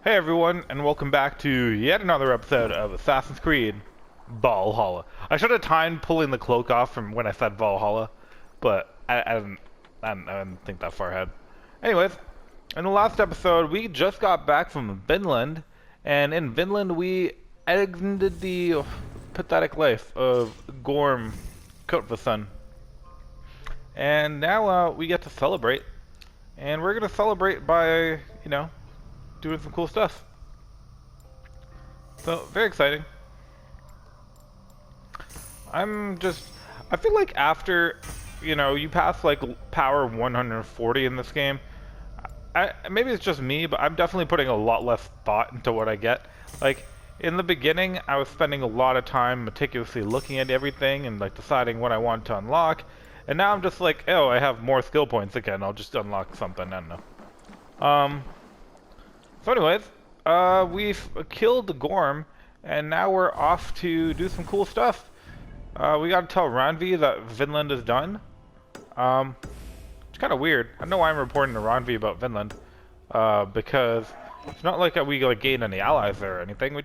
Hey everyone, and welcome back to yet another episode of Assassin's Creed Valhalla. I should have timed pulling the cloak off from when I said Valhalla, but I didn't think that far ahead. Anyways, in the last episode, we just got back from Vinland, and in Vinland we ended the pathetic life of Gorm, Coat of the Sun. And now we get to celebrate, and we're gonna celebrate by, doing some cool stuff. So, very exciting. I feel like after, you pass like power 140 in this game, maybe it's just me, but I'm definitely putting a lot less thought into what I get. Like, in the beginning, I was spending a lot of time meticulously looking at everything and like deciding what I want to unlock. And now I'm just like, oh, I have more skill points again, I'll just unlock something, I don't know. So anyways, we've killed Gorm, and now we're off to do some cool stuff. We gotta tell Randvi that Vinland is done. It's kind of weird. I don't know why I'm reporting to Randvi about Vinland, because it's not like we like gained any allies there or anything. I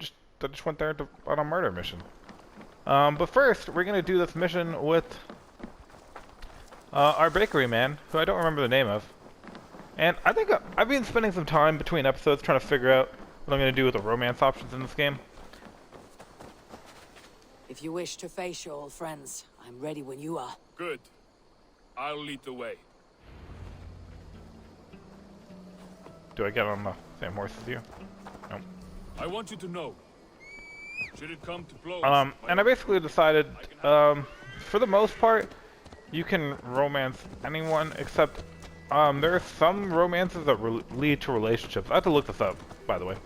just went there on a murder mission. But first, we're gonna do this mission with our bakery man, who I don't remember the name of. And I think I've been spending some time between episodes trying to figure out what I'm going to do with the romance options in this game. If you wish to face your old friends, I'm ready when you are. Good. I'll lead the way. Do I get on the same horse as you? No. I want you to know. Should it come to blows... And I basically decided, for the most part, you can romance anyone except... there are some romances that lead to relationships. I have to look this up, by the way.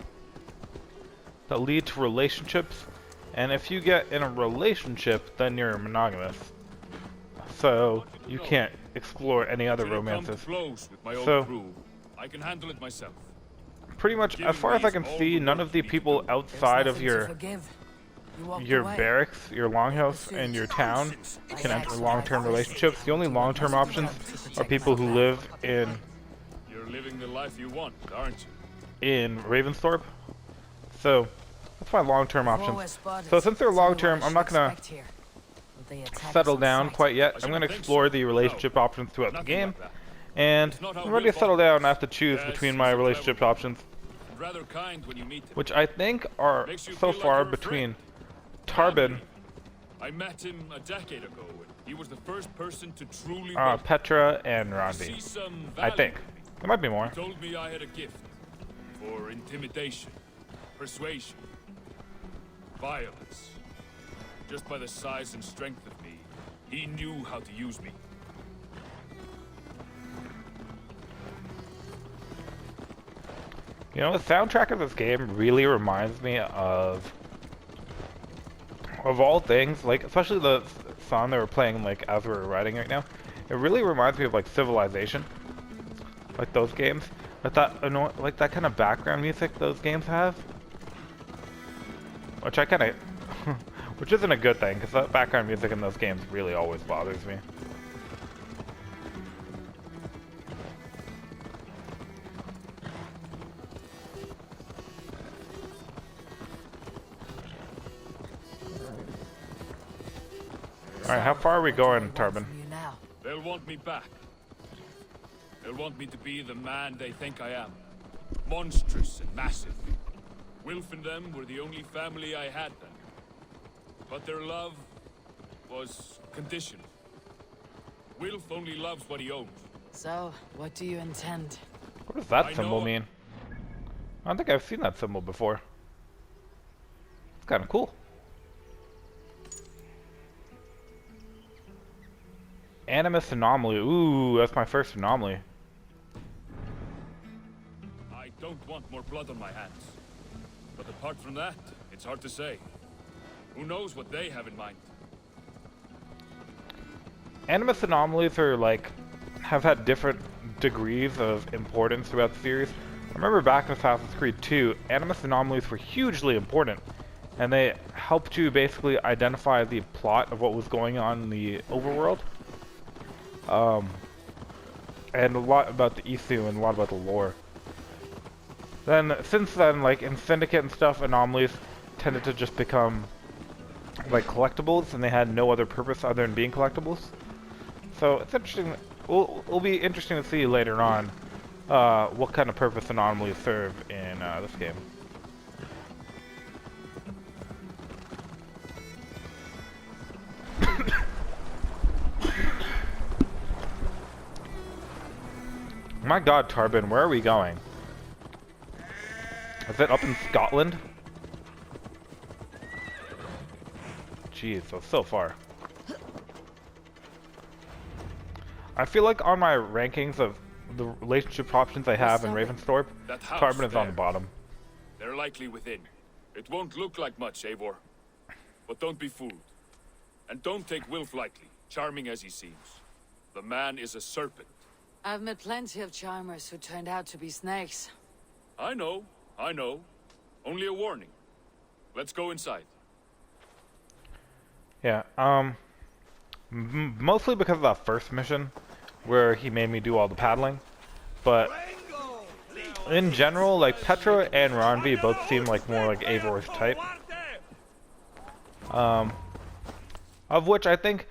That lead to relationships, and if you get in a relationship, then you're monogamous. So you can't explore any other romances. So I can handle it myself. Pretty much, as far as I can see, none of the people outside of your barracks, your longhouse, and your town can enter long-term relationships. The only long-term options are people who live in... You're living the life you want, aren't you? In Ravensthorpe. So, that's my long-term options. So since they're long-term, I'm not gonna settle down quite yet. I'm gonna explore the relationship options throughout the game. And when I'm ready to settle down, I have to choose between my relationship options, which I think are so far between Tarbin, I met him a decade ago, and he was the first person to truly Petra, and Randvi. I think. There might be more. He told me I had a gift for intimidation, persuasion, violence. Just by the size and strength of me, he knew how to use me. You know, the soundtrack of this game really reminds me of all things, like, especially the song they were playing, like, as we were writing right now. It really reminds me of, like, Civilization. Like, those games. Like that kind of background music those games have. Which I kind of... which isn't a good thing, because that background music in those games really always bothers me. Alright, how far are we going, Tarbin? They'll want me back. They'll want me to be the man they think I am. Monstrous and massive. Wilf and them were the only family I had then. But their love was conditional. Wilf only loves what he owns. So, what do you intend? What does that symbol mean? I don't think I've seen that symbol before. It's kind of cool. Animus anomaly. Ooh, that's my first anomaly. I don't want more blood on my hands. But apart from that, it's hard to say. Who knows what they have in mind? Animus anomalies are like, have had different degrees of importance throughout the series. I remember back in Assassin's Creed 2, Animus anomalies were hugely important. And they helped you basically identify the plot of what was going on in the overworld. And a lot about the Isu and a lot about the lore. Then, since then, like, in Syndicate and stuff, anomalies tended to just become, like, collectibles, and they had no other purpose other than being collectibles. So, it's interesting. It'll be interesting to see later on what kind of purpose anomalies serve in this game. My god, Tarbin, where are we going? Is it up in Scotland? Jeez, that's so far. I feel like on my rankings of the relationship options I have in Ravensthorpe, Tarbin is on the bottom. They're likely within. It won't look like much, Eivor. But don't be fooled. And don't take Wilf lightly, charming as he seems. The man is a serpent. I've met plenty of charmers who turned out to be snakes. I know. Only a warning. Let's go inside. Yeah, mostly because of that first mission, where he made me do all the paddling. But in general, like, Petra and Ronvi both seem like more like Eivor's type. Of which I think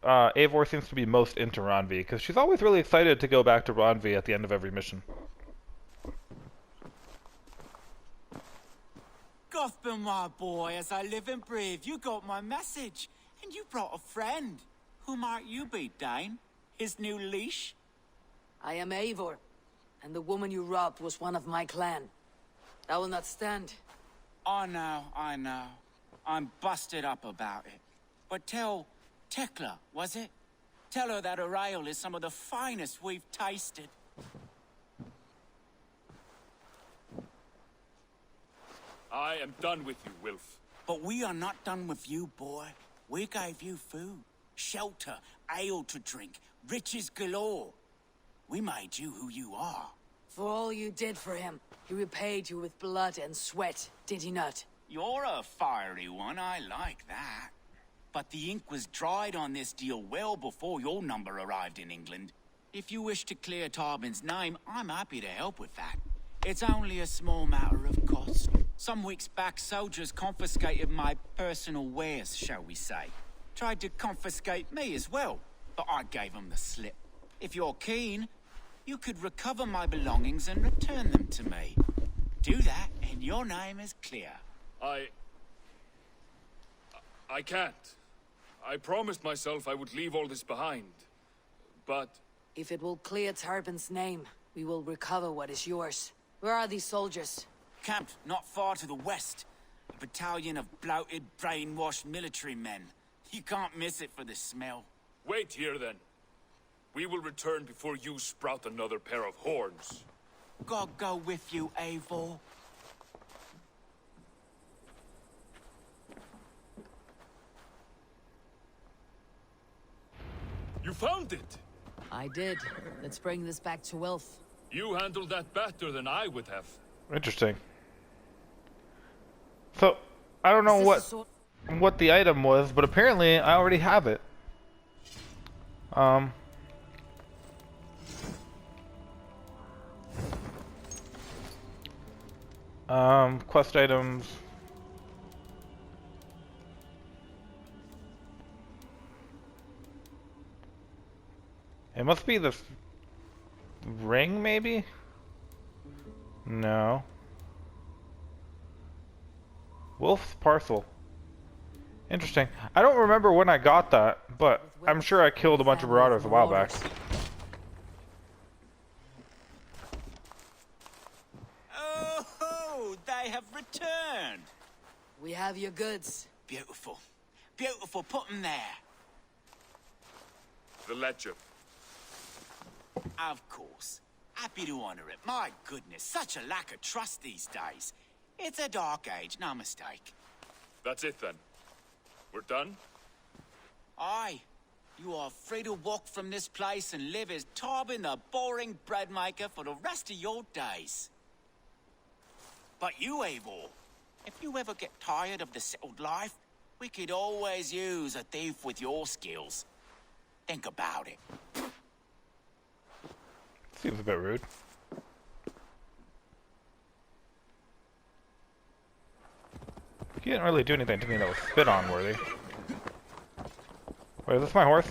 Eivor seems to be most into Ronvi, because she's always really excited to go back to Ronvi at the end of every mission. Gotham, my boy, as I live and breathe, you got my message. And you brought a friend. Who might you be, Dane? His new leash? I am Eivor, and the woman you robbed was one of my clan. I will not stand. I know. I'm busted up about it. But tell Tekla, was it? Tell her that her ale is some of the finest we've tasted. I am done with you, Wilf. But we are not done with you, boy. We gave you food, shelter, ale to drink, riches galore. We made you who you are. For all you did for him, he repaid you with blood and sweat, did he not? You're a fiery one, I like that. But the ink was dried on this deal well before your number arrived in England. If you wish to clear Tarbin's name, I'm happy to help with that. It's only a small matter of cost. Some weeks back, soldiers confiscated my personal wares, shall we say. Tried to confiscate me as well, but I gave them the slip. If you're keen, you could recover my belongings and return them to me. Do that, and your name is clear. I can't. I promised myself I would leave all this behind. But... If it will clear Tarbin's name, we will recover what is yours. Where are these soldiers? Camped not far to the west. A battalion of bloated, brainwashed military men. You can't miss it for the smell. wait here then. We will return before you sprout another pair of horns. God go with you, Eivor. You found it! I did. Let's bring this back to Wilf. You handled that better than I would have. Interesting. So, I don't know what the item was, but apparently I already have it. Quest items. It must be the ring, maybe? No. Wolf's parcel. Interesting. I don't remember when I got that, but I'm sure I killed a bunch of marauders a while back. Oh, they have returned. We have your goods. Beautiful. Beautiful. Put them there. The ledger. Of course. Happy to honor it. My goodness, such a lack of trust these days. It's a dark age, no mistake. That's it then. We're done? Aye. You are free to walk from this place and live as Tarbin the boring bread maker for the rest of your days. But you, Eivor, if you ever get tired of the settled life, we could always use a thief with your skills. Think about it. Seems a bit rude. He didn't really do anything to me that was spit-on worthy. Wait, is this my horse?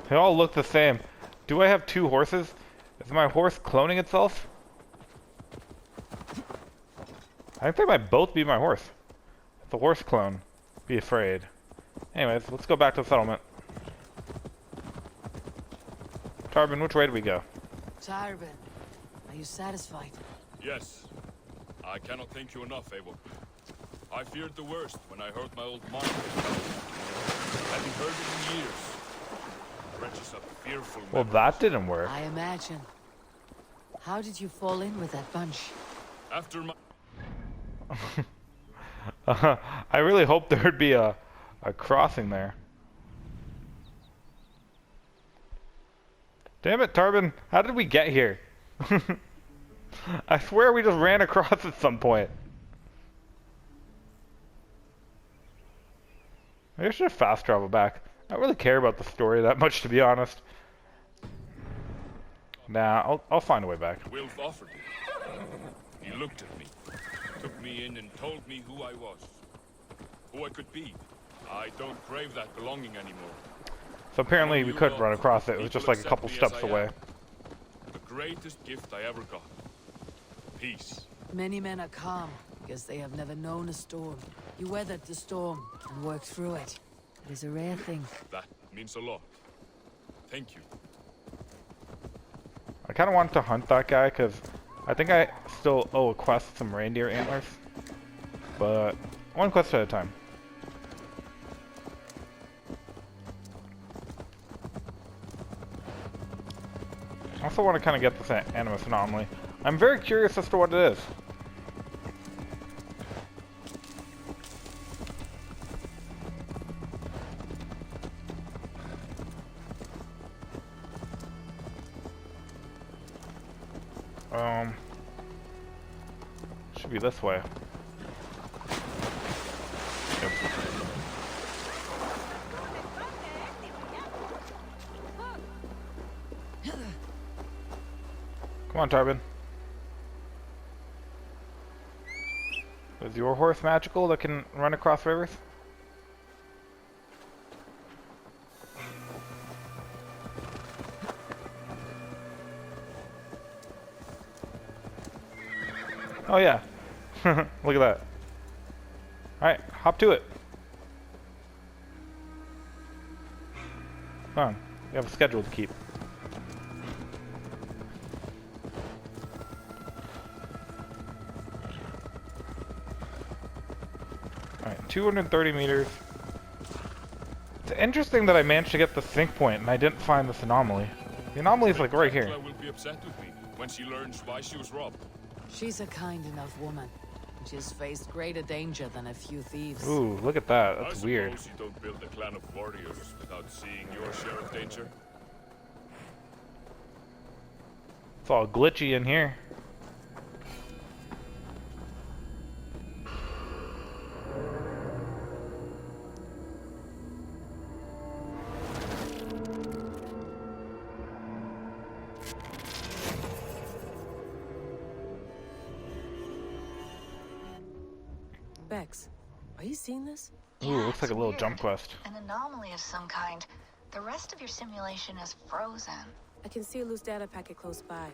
They all look the same. Do I have two horses? Is my horse cloning itself? I think they might both be my horse. If the horse clone, be afraid. Anyways, let's go back to the settlement. Tarbin, which way do we go? Tarbin, are you satisfied? Yes. I cannot thank you enough, Eivor. I feared the worst when I heard my old mark. I hadn't heard it in years. Wrenches up fearful Well, memories. that didn't work. I imagine. How did you fall in with that bunch? After my... I really hoped there would be a crossing there. Damn it, Tarbin. How did we get here? I swear we just ran across at some point. Maybe I should fast travel back. I don't really care about the story that much, to be honest. Nah, I'll find a way back. Wilf offered it. He looked at me, took me in and told me who I was. Who I could be. I don't crave that belonging anymore. So apparently we couldn't run across it. It was just like a couple steps away. The greatest gift I ever got. Peace. Many men are calm because they have never known a storm. You weathered the storm and worked through it. It is a rare thing. That means a lot. Thank you. I kind of want to hunt that guy because I think I still owe a quest some reindeer antlers. But one quest at a time. I also want to kind of get this animus anomaly. I'm very curious as to what it is. Should be this way. Yep. Come on, Tarbin. Is your horse magical that can run across rivers? Oh yeah. Look at that. Alright, hop to it. Come on. We have a schedule to keep. Alright, 230 meters. It's interesting that I managed to get the sync point and I didn't find this anomaly. The anomaly is like right here. Tekla will be upset with me when she learns why she was robbed. She's a kind enough woman. She's faced greater danger than a few thieves. Ooh, look at that. That's weird. I suppose you don't build a clan of warriors without seeing your share of danger. It's all glitchy in here. Bex, are you seeing this? Ooh, looks like a little jump quest. An anomaly of some kind. The rest of your simulation is frozen. I can see a loose data packet close by.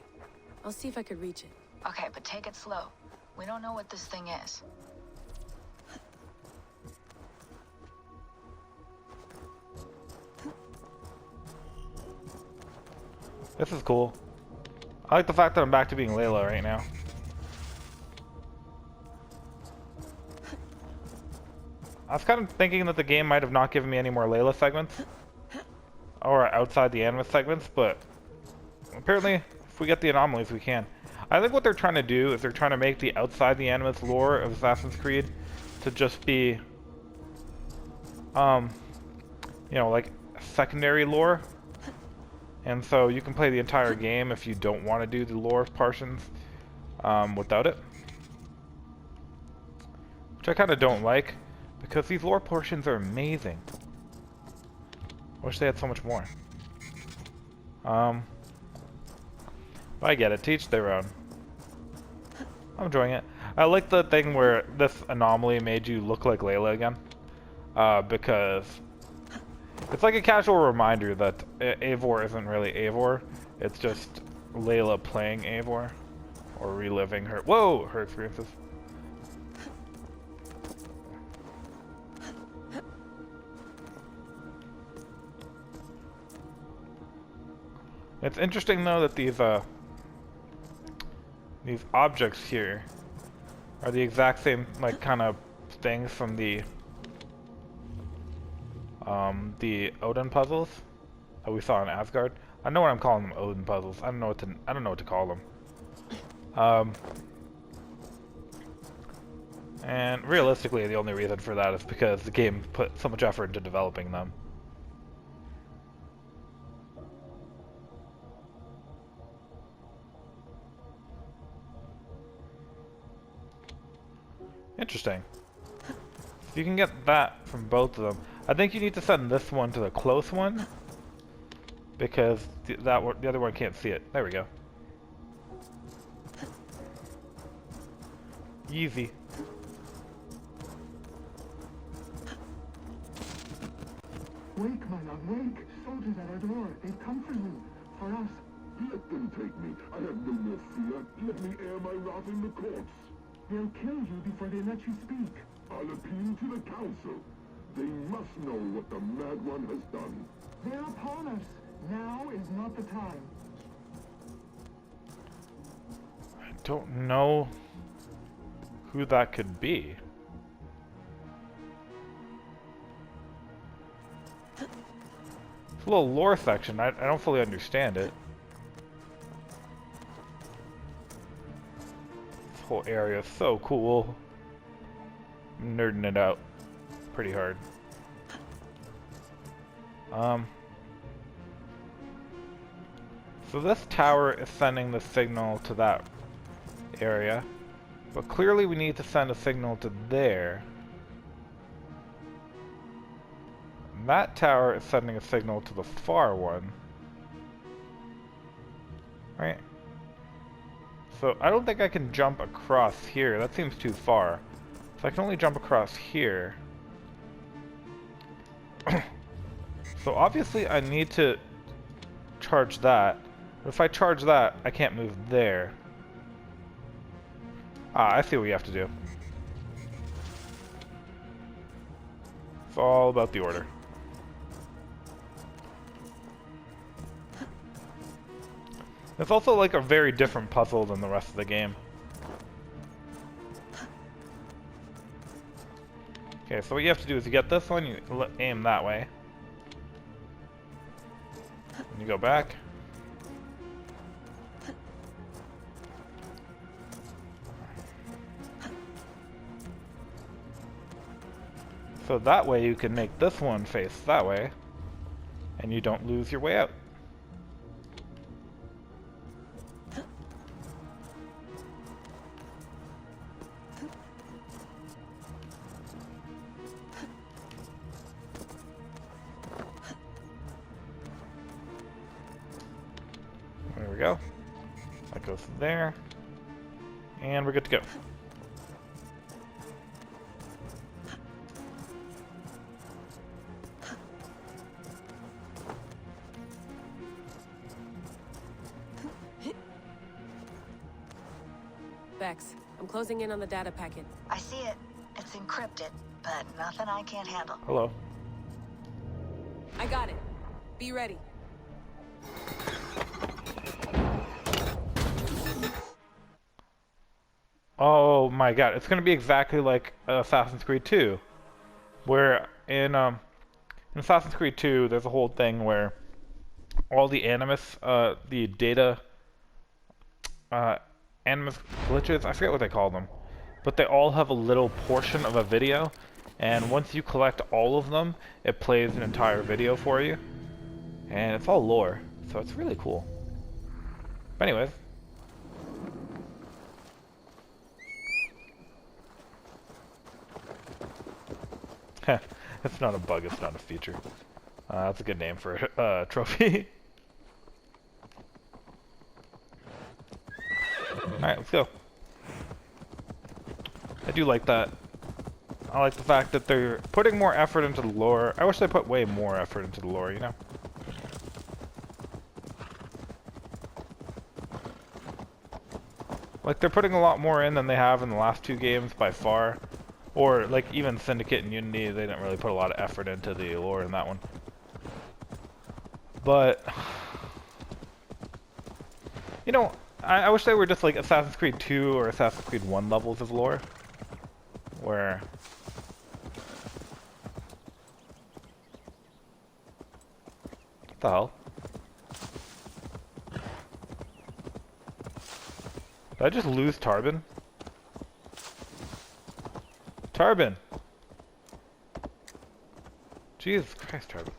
I'll see if I could reach it. Okay, but take it slow. We don't know what this thing is. This is cool. I like the fact that I'm back to being Layla right now. I was kind of thinking that the game might have not given me any more Layla segments. Or outside the animus segments, but apparently if we get the anomalies we can. I think what they're trying to do is they're trying to make the outside the animus lore of Assassin's Creed to just be you know, like secondary lore. And so you can play the entire game if you don't want to do the lore portions without it. Which I kind of don't like, because these lore portions are amazing. I wish they had so much more. But I get it, to each their own. I'm enjoying it. I like the thing where this anomaly made you look like Layla again. Because it's like a casual reminder that Eivor isn't really Eivor. It's just Layla playing Eivor. Or reliving her experiences. It's interesting though that these objects here are the exact same like kind of things from the Odin puzzles that we saw in Asgard. I know what I'm calling them, Odin puzzles. I don't know what to call them. And realistically, the only reason for that is because the game put so much effort into developing them. Interesting. So you can get that from both of them. I think you need to send this one to the close one because the other one can't see it. There we go. Easy. Wake, my love, wake! Soldiers at our door. They've come for you. For us. Let them take me. I have no more fear. Let me air my wrath in the courts. They'll kill you before they let you speak. I'll appeal to the council. They must know what the Mad One has done. They're upon us. Now is not the time. I don't know who that could be. It's a little lore section. I don't fully understand it. This whole area is so cool. I'm nerding it out pretty hard. So this tower is sending the signal to that area, but clearly we need to send a signal to there. And that tower is sending a signal to the far one. Right? So I don't think I can jump across here. That seems too far. So I can only jump across here. So obviously I need to charge that. But if I charge that, I can't move there. Ah, I see what we have to do. It's all about the order. It's also like a very different puzzle than the rest of the game. Okay, so what you have to do is you get this one, you aim that way. And you go back. So that way you can make this one face that way, and you don't lose your way out. There we go. That goes there. And we're good to go. Vex, I'm closing in on the data packet. I see it. It's encrypted, but nothing I can't handle. Hello. I got it. Be ready. Oh my god, it's gonna be exactly like Assassin's Creed 2. Where in Assassin's Creed 2, there's a whole thing where all the animus, the data, animus glitches, I forget what they call them, but they all have a little portion of a video, and once you collect all of them, it plays an entire video for you, and it's all lore, so it's really cool. But anyways, it's not a bug, it's not a feature. That's a good name for a trophy. Alright, let's go. I do like that. I like the fact that they're putting more effort into the lore. I wish they put way more effort into the lore, you know? Like, they're putting a lot more in than they have in the last 2 games by far. Or, like, even Syndicate and Unity, they didn't really put a lot of effort into the lore in that one. But, you know, I wish they were just like Assassin's Creed 2 or Assassin's Creed 1 levels of lore. Where... What the hell? Did I just lose Tarbin? Tarbin! Jesus Christ, Tarbin.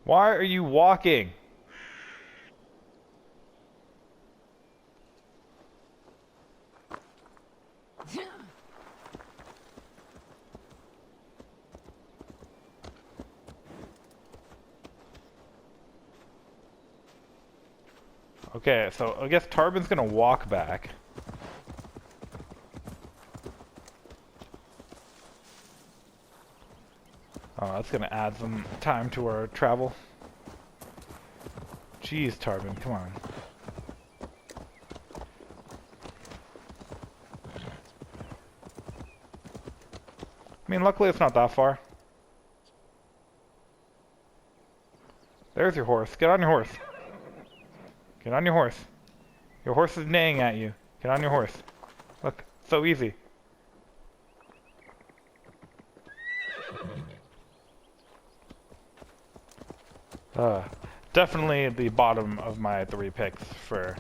Why are you walking? Okay, so I guess Tarbin's gonna walk back. Oh, that's gonna add some time to our travel. Jeez, Tarbin, come on. I mean, luckily it's not that far. There's your horse. Get on your horse. Get on your horse. Your horse is neighing at you. Get on your horse. Look, so easy. Definitely the bottom of my 3 picks for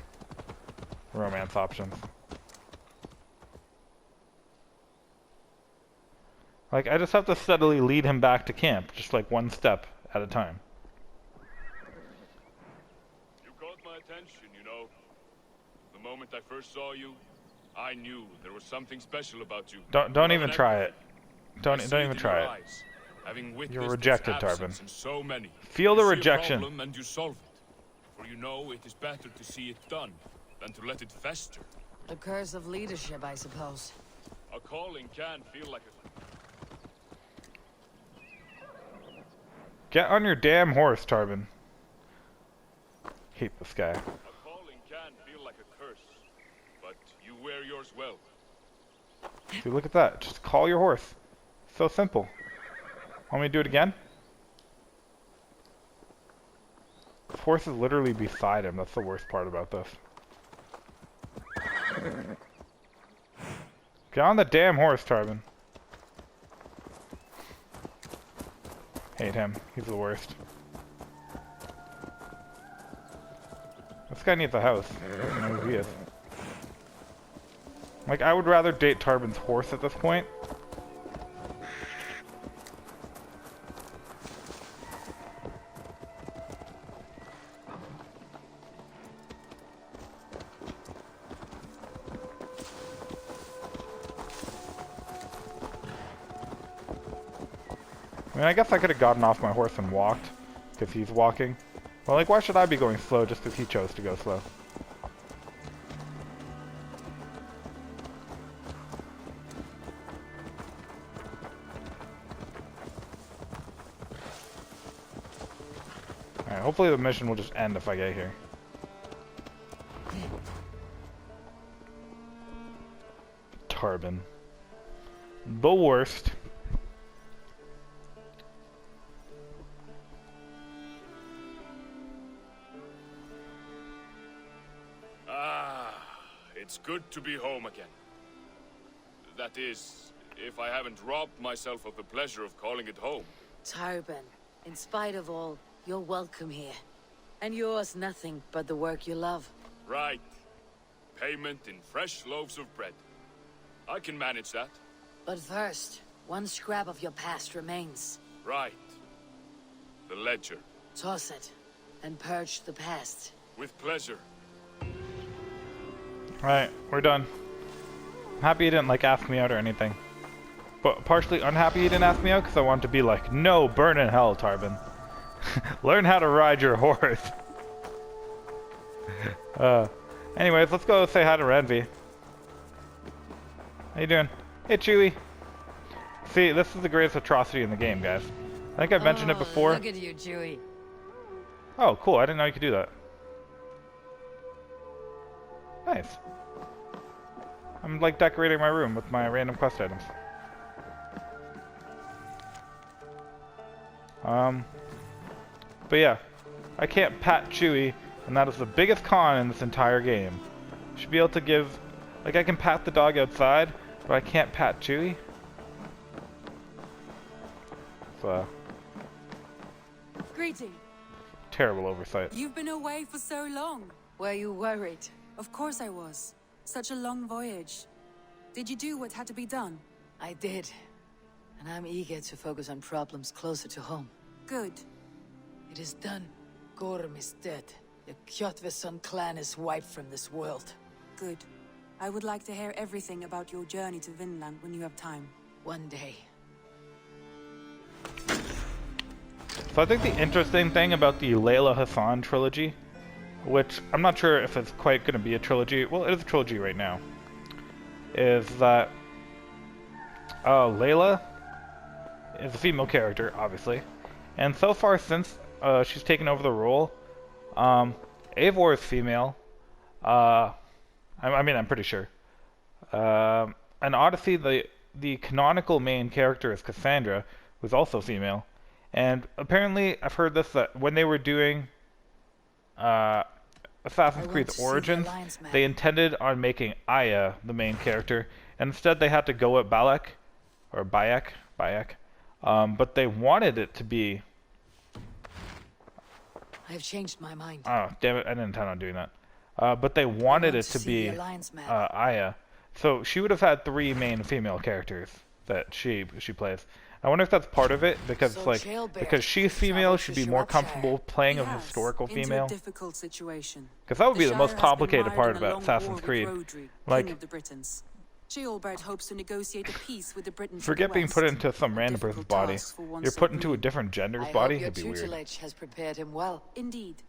romance options. Like, I just have to steadily lead him back to camp, just like 1 step at a time. You caught my attention, you know. The moment I first saw you, I knew there was something special about you. Don't even try it. Don't even try it. Eyes, You're rejected, Tarbin. So many. Feel the You see a rejection. problem and you solve it. For you know it is better to see it done than to let it fester. The curse of leadership, I suppose. A calling can feel like a... Get on your damn horse, Tarbin. Hate this guy. A calling can feel like a curse, but you wear yours well. Dude, look at that. Just call your horse. So simple. Want me to do it again? The horse is literally beside him. That's the worst part about this. Get on the damn horse, Tarbin. Hate him. He's the worst. This guy needs a house. I don't know who he is. Like, I would rather date Tarbin's horse at this point. I mean, I guess I could have gotten off my horse and walked, because he's walking. Well, like, why should I be going slow just because he chose to go slow? Alright, hopefully the mission will just end if I get here. Tarbin. The worst. It's good to be home again. That is, if I haven't robbed myself of the pleasure of calling it home. Tarbin, in spite of all, you're welcome here. And yours nothing but the work you love. Right. Payment in fresh loaves of bread. I can manage that. But first, 1 scrap of your past remains. Right. The ledger. Toss it, and purge the past. With pleasure. Alright, we're done. I'm happy you didn't, like, ask me out or anything. but partially unhappy he didn't ask me out because I wanted to be like, no, burn in hell, Tarbin. Learn how to ride your horse. Anyways, let's go say hi to Renvi. How you doing? Hey, Chewie. See, this is the greatest atrocity in the game, guys. I think I've mentioned it before. Look at you, Chewie. Oh, cool. I didn't know you could do that. Nice. I'm like decorating my room with my random quest items. But yeah, I can't pat Chewie, and that is the biggest con in this entire game. Should be able to give, like, I can pat the dog outside, but I can't pat Chewie. So, Greeting. terrible oversight. You've been away for so long. Were you worried? Of course I was. Such a long voyage. Did you do what had to be done? I did. And I'm eager to focus on problems closer to home. Good. It is done. Gorm is dead. The Kjotveson clan is wiped from this world. Good. I would like to hear everything about your journey to Vinland when you have time. One day. So I think the interesting thing about the Layla Hassan trilogy, which I'm not sure if it's quite going to be a trilogy, well, it is a trilogy right now, is that Layla is a female character, obviously, and so far since she's taken over the role, Eivor is female. I mean, I'm pretty sure. In Odyssey, the canonical main character is Cassandra, who's also female. And apparently, I've heard this, that when they were doing Assassin's Creed Origins, they intended on making Aya the main character, and instead they had to go with Balak, or Bayek, but they wanted it to be... I have changed my mind. Oh, damn it, I didn't intend on doing that. But they wanted it to be Aya. So she would have had 3 main female characters that she plays. I wonder if that's part of it, because So it's like, Jailbird because she's female, she'd be more comfortable playing a historical female. Into a difficult situation. Because that would be the Shire most has been complicated mired part in a about long Assassin's war with Creed. Rodri, Like, King of the Britons. Jailbird hopes to negotiate a peace with the Britons. forget being put into some A random person's difficult body. task for one You're so put into a green. different gender's I body, hope your it'd be weird. tutelage has prepared him well. Indeed.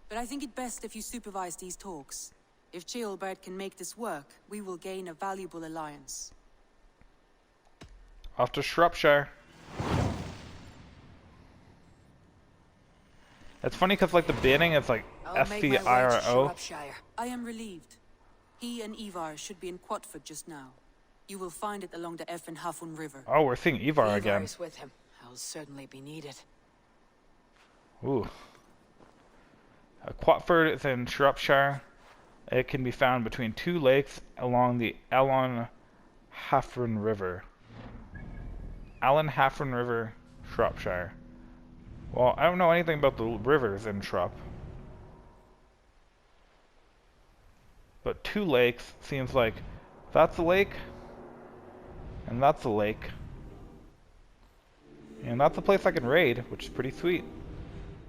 But I think it best if you supervise these talks. If Jailbird can make this work, we will gain a valuable alliance. Off to Shropshire. It's funny because like the banning is like I'll make my way to SCIRO. Shropshire. I am relieved. He and Eivor should be in Quatford just now. You will find it along the Hafun River. Oh, we're seeing Eivor Eivor again. is with him. I'll certainly be needed. Ooh. Quatford is in Shropshire. It can be found between 2 lakes along the Hafun River. Hafun River, Shropshire. Well, I don't know anything about the rivers in Shrop. But 2 lakes seems like that's a lake, and that's a lake. And that's a place I can raid, which is pretty sweet.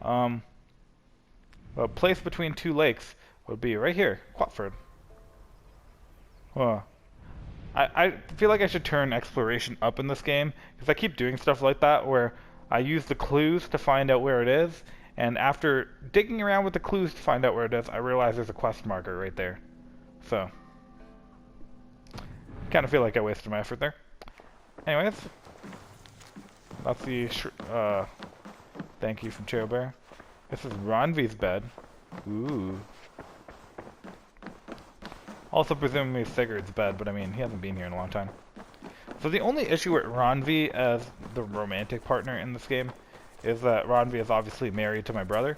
A place between 2 lakes would be right here, Quatford. I feel like I should turn exploration up in this game, because I keep doing stuff like that where I use the clues to find out where it is, and after digging around with the clues to find out where it is, I realize there's a quest marker right there. So, kind of feel like I wasted my effort there. Anyways, that's the thank you from Chair Bear. This is Ronvi's bed. Ooh. Also presumably Sigurd's bed, but I mean, he hasn't been here in a long time. So the only issue with Ronvi as the romantic partner in this game is that Ronvi is obviously married to my brother,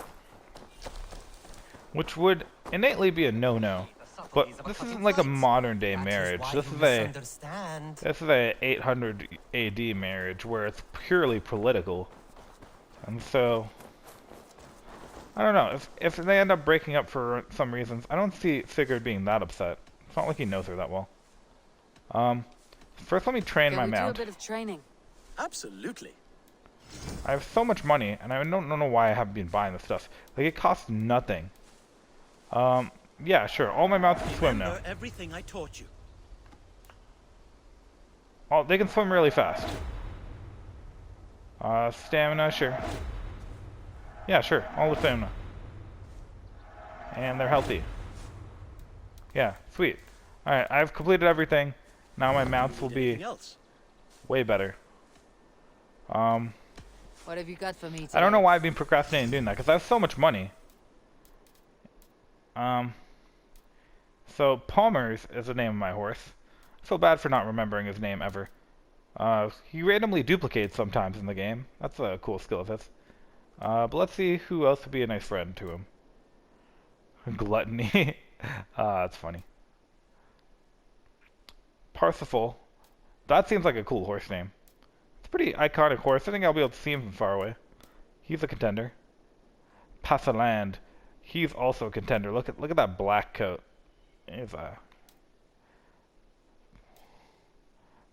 which would innately be a no-no. But this isn't like a modern day marriage. This is a 800 AD marriage where it's purely political. And so I don't know, if they end up breaking up for some reasons, I don't see Sigurd being that upset. It's not like he knows her that well. First let me train my mount. Do a bit of training. Absolutely. I have so much money, and I don't know why I haven't been buying this stuff. Like, it costs nothing. Yeah, sure, all my mounts can swim now. Everything I taught you. Oh, they can swim really fast. Stamina, sure. Yeah, sure. All the stamina. And they're healthy. Yeah, sweet. Alright, I've completed everything. Now my mounts will be way better. What have you got for me today? I don't know why I've been procrastinating doing that, because I have so much money. So Palmer's is the name of my horse. I feel bad for not remembering his name ever. He randomly duplicates sometimes in the game. That's a cool skill of his. But let's see who else would be a nice friend to him. Gluttony. That's funny. Parsifal. That seems like a cool horse name. It's a pretty iconic horse. I think I'll be able to see him from far away. He's a contender. Passaland. He's also a contender. Look at that black coat. He's a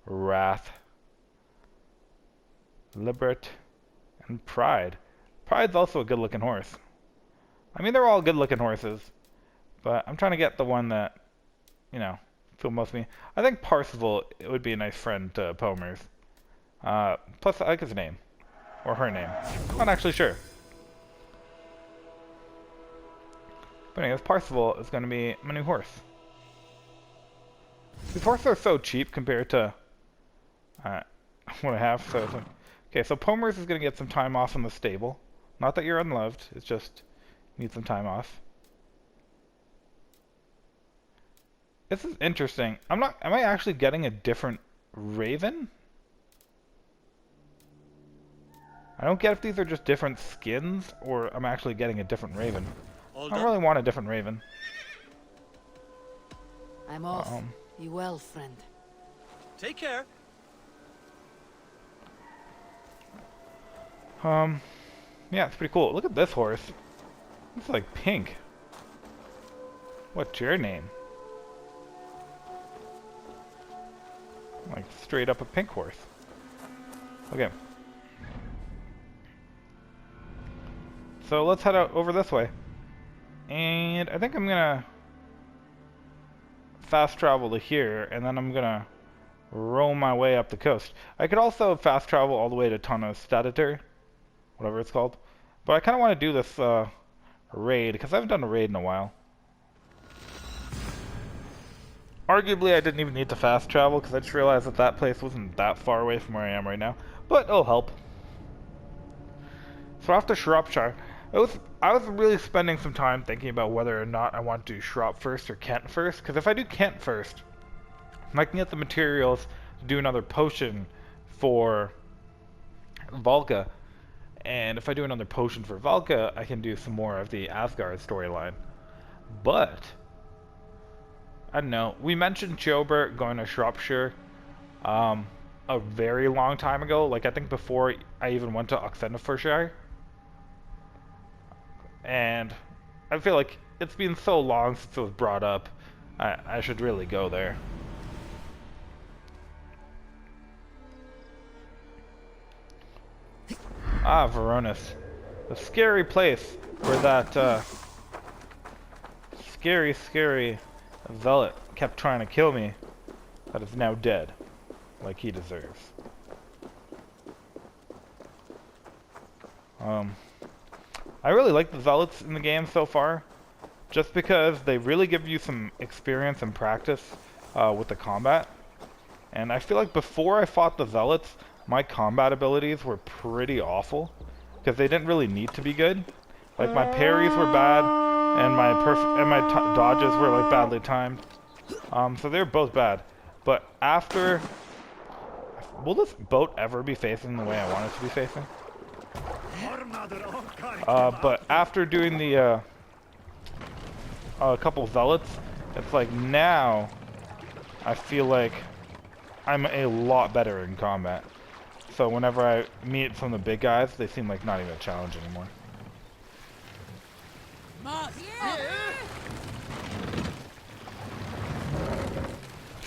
Wrath. Liberate. And Pride. Pride's also a good looking horse. I mean, they're all good looking horses. But I'm trying to get the one that, you know, feel most of me. I think Parsival would be a nice friend to Pomers. Plus, I like his name. Or her name. I'm not actually sure. But anyways, Parsival is going to be my new horse. These horses are so cheap compared to what I have. So, okay, so Pomers is going to get some time off in the stable. Not that you're unloved, it's just you need some time off. This is interesting. Am I actually getting a different raven? I don't get if these are just different skins or I'm actually getting a different raven. I don't really want a different raven. I'm off. Be well, friend. Take care. Yeah, it's pretty cool. Look at this horse. It's like pink. What's your name? Like straight up a pink horse. Okay. So let's head out over this way. And I think I'm gonna fast travel to here, and then I'm gonna roam my way up the coast. I could also fast travel all the way to Tonostadater, whatever it's called. But I kind of want to do this raid, because I haven't done a raid in a while. Arguably, I didn't even need to fast travel, because I just realized that that place wasn't that far away from where I am right now. But it'll help. So after Shropshire, I was really spending some time thinking about whether or not I want to do Shrop first or Kent first, because if I do Kent first, I can get the materials to do another potion for Valka, and if I do another potion for Valka, I can do some more of the Asgard storyline. But I don't know. We mentioned Jobert going to Shropshire a very long time ago, like I think before I even went to Oxenfordshire. And I feel like it's been so long since it was brought up, I should really go there. Ah, Veronis. A scary place where that scary zealot kept trying to kill me, that is now dead, like he deserves. I really like the zealots in the game so far, just because they really give you some experience and practice with the combat. And I feel like before I fought the zealots, my combat abilities were pretty awful, because they didn't really need to be good. Like my parries were bad, and my dodges were like badly timed. So they were both bad. But after, will this boat ever be facing the way I want it to be facing? But after doing the a couple zealots, it's like now I feel like I'm a lot better in combat. So whenever I meet some of the big guys, they seem like not even a challenge anymore.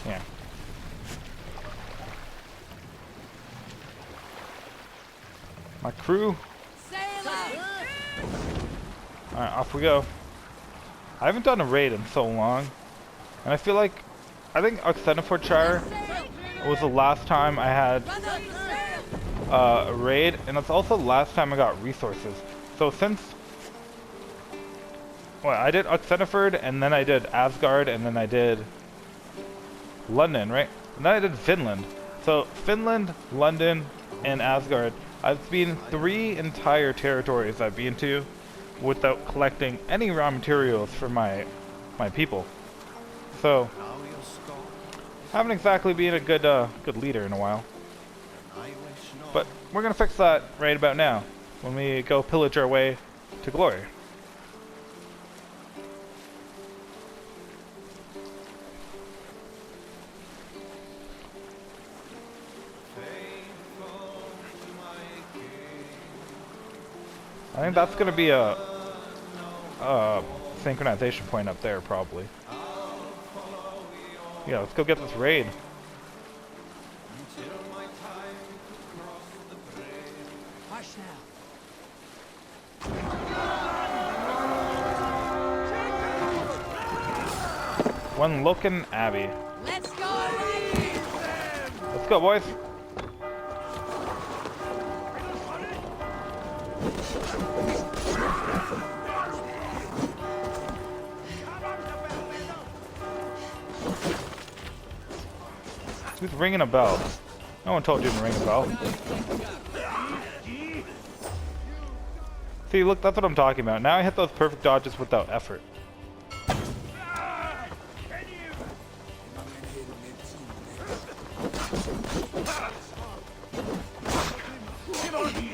Yeah. My crew. Alright, off we go. I haven't done a raid in so long. And I feel like, I think Oxenfordshire was the last time I had a raid, and it's also the last time I got resources. So since, well, I did Oxenford, and then I did Asgard, and then I did London, right? And then I did Finland. So Finland, London, and Asgard. I've been 3 entire territories I've been to without collecting any raw materials for my people. So I haven't exactly been a good good leader in a while. But we're gonna fix that right about now when we go pillage our way to glory. I think that's gonna be a synchronization point up there, probably. Yeah, let's go get this raid. Hush now. One looking Abbey. Let's go, Viking! Let's go, boys. Who's ringing a bell? No one told you to ring a bell. See, look, that's what I'm talking about. Now I hit those perfect dodges without effort.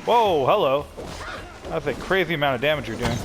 Whoa, hello. That's a crazy amount of damage you're doing.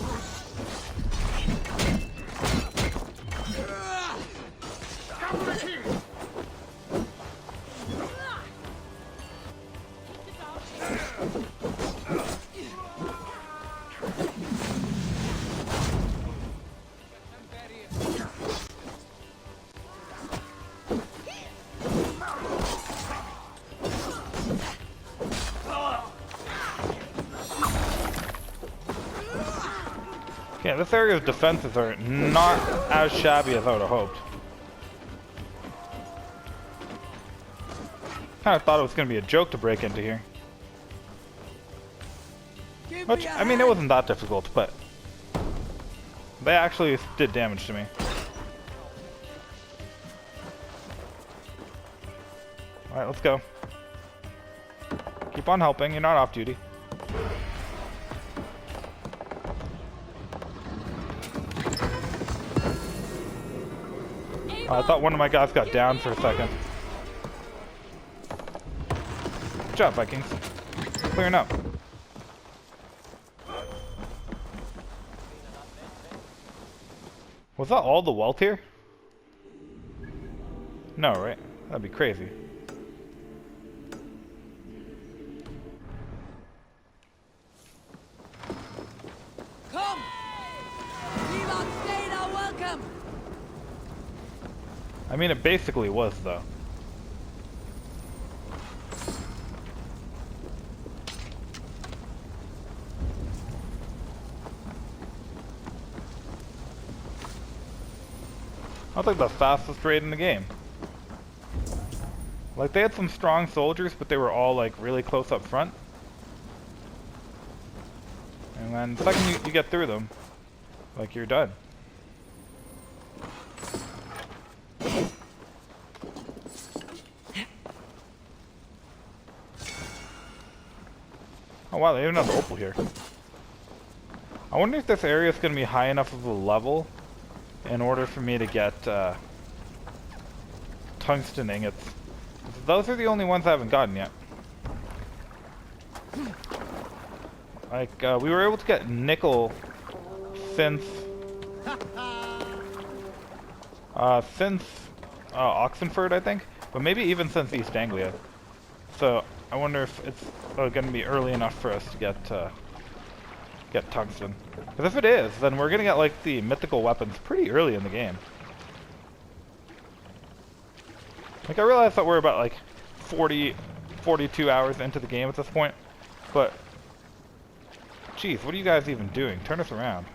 Yeah, this area's defenses are not as shabby as I would have hoped. Kind of thought it was going to be a joke to break into here. Which, I mean, it wasn't that difficult, but they actually did damage to me. Alright, let's go. Keep on helping, you're not off duty. I thought one of my guys got down for a second. Good job, Vikings. Clearing up. Was that all the wealth here? No, right? That'd be crazy. Come! Leave on state are welcome! I mean, it basically was, though. That's like the fastest raid in the game. Like, they had some strong soldiers, but they were all, like, really close up front. And then the second you get through them, like, you're done. Oh wow, they even have opal here. I wonder if this area is going to be high enough of a level in order for me to get tungsten ingots. Those are the only ones I haven't gotten yet. Like, we were able to get nickel since Oxenford, I think, but maybe even since East Anglia. So I wonder if it's going to be early enough for us to get tungsten. Because if it is, then we're going to get like the mythical weapons pretty early in the game. Like, I realize that we're about like 42 hours into the game at this point, but jeez, what are you guys even doing? Turn us around.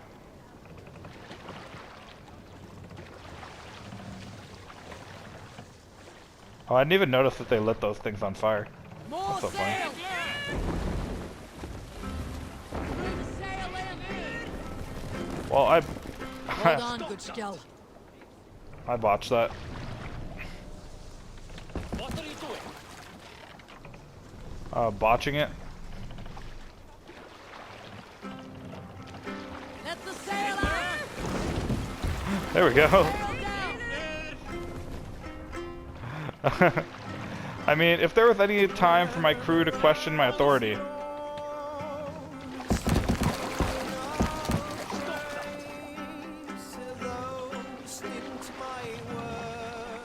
Oh, I didn't even notice that they lit those things on fire. That's so funny. Well, Hold on, good skill. I botched that. What are you doing? Botching it. Let the sail out! There we go. I mean, if there was any time for my crew to question my authority,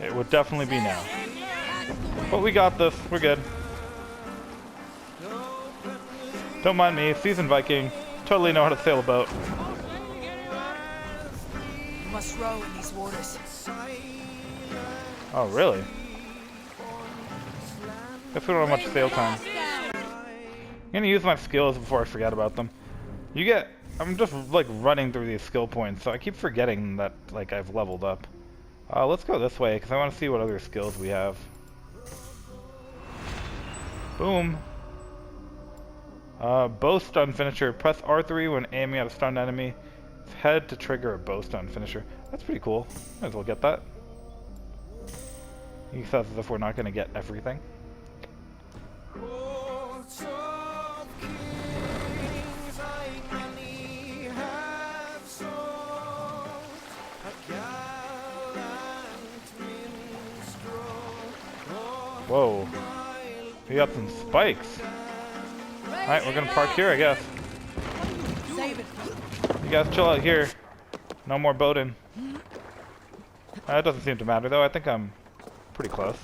it would definitely be now. But we got this. We're good. Don't mind me, seasoned Viking. Totally know how to sail a boat. You must row in these waters. Oh, really? Guess we don't have much sail time. I'm gonna use my skills before I forget about them. I'm just like running through these skill points, so I keep forgetting that like I've leveled up. Let's go this way, because I want to see what other skills we have. Boom. Bow stun finisher. Press R3 when aiming at a stunned enemy. Head to trigger a bow stun finisher. That's pretty cool. Might as well get that. He says as if we're not going to get everything. Whoa. We got some spikes. Alright, we're gonna park here, I guess. You guys chill out here. No more boating. That doesn't seem to matter, though. I think I'm pretty close.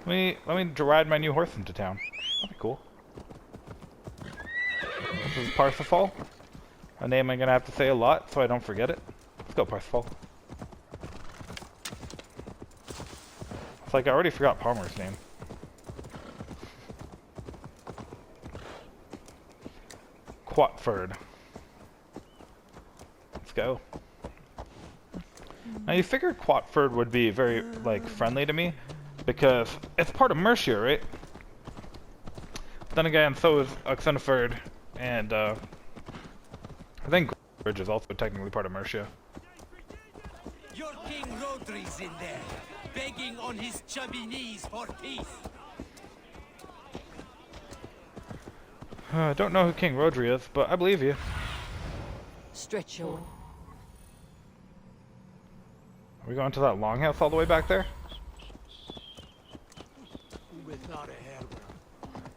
Let me ride my new horse into town. That'd be cool. This is Parsifal. A name I'm gonna have to say a lot, so I don't forget it. Let's go, Parsifal. It's like I already forgot Palmer's name. Quatford. Let's go. Now you figured Quatford would be very like friendly to me because it's part of Mercia, right? Then again, so is Oxenford, and I think Bridge is also technically part of Mercia. Your King Rodri's in there, begging on his chubby knees for peace. I don't know who King Rodri is, but I believe you. Stretch your... Are we going to that longhouse all the way back there?